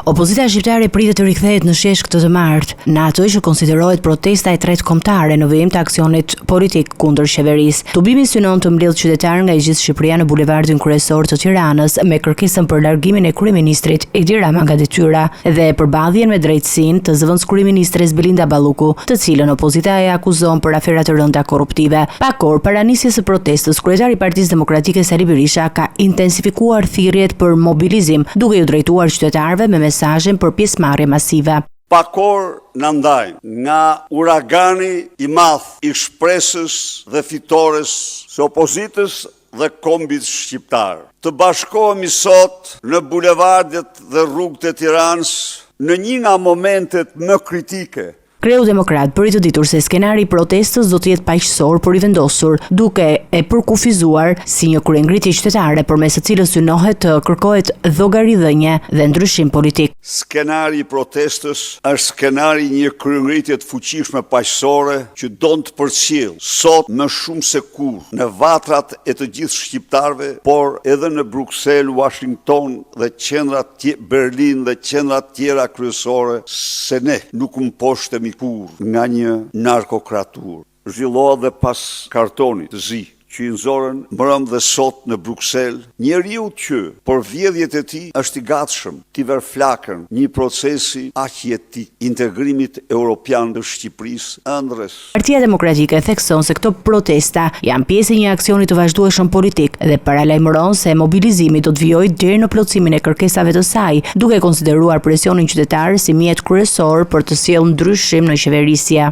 Opozita shqiptare pritet të rikthehet në shesh këtë të martë, në atë që konsiderohet protesta e tretë kombëtare në vijim të aksionit politik kundër qeverisë. Tubimi synon të mbledh qytetar nga gjithë Shqipëria në bulevardin kryesor të Tiranës me kërkesën për largimin e kryeministrit Edi Rama nga detyra dhe përballjen me drejtësinë të zëvendës kryeministres Belinda Balluku, të cilën opozita e akuzon për afera të rënda korruptive. Pak orë para nisjes së protestës, kryetari i Partisë Demokratike Sali Berisha ka intensifikuar thirrjet për mobilizim, duke u drejtuar qytetarëve me mesazhin për pjesëmarrje masive. Pakor në ndajmë nga uragani i madh i shpresës dhe fitores së opozitës dhe kombit shqiptar. Të bashkohemi sot në bulevardet dhe rrugët e Tiranës në një nga momentet më kritike. Kreu Demokrat bëri të ditur se skenari i protestës do të jetë paqësor por i vendosur, duke e përkufizuar si një kryengritje qytetare përmes së cilës synohet të kërkohet llogaridhënie dhe ndryshim politik. Skenari i protestës është skenari një kryengritje të fuqishme paqësore që don të përcjell sot më shumë se kurrë në vatrat e të gjithë shqiptarëve, por edhe në Bruksel, Washington dhe qendrat Berlin dhe qendrat tjera kryesore, se ne nuk mposhtemi nga një narkokratur. Zhvillohet dhe pas kartonit të zi që i nxorën mbrëm dhe sot në Bruksel, njeriu që për vjedhjet e tij është i gatshëm t'i ver flakën një procesi aq i tij integrimit evropian të Shqipërisë ëndrres. Partia Demokratike thekson se këto protesta janë pjesë e një aksioni të vazhdueshëm politik dhe paralajmëron se mobilizimi do të vijojë deri në plotësimin e kërkesave të saj, duke konsideruar presionin qytetar si mjet kryesor për të sjellë ndryshim në qeverisje.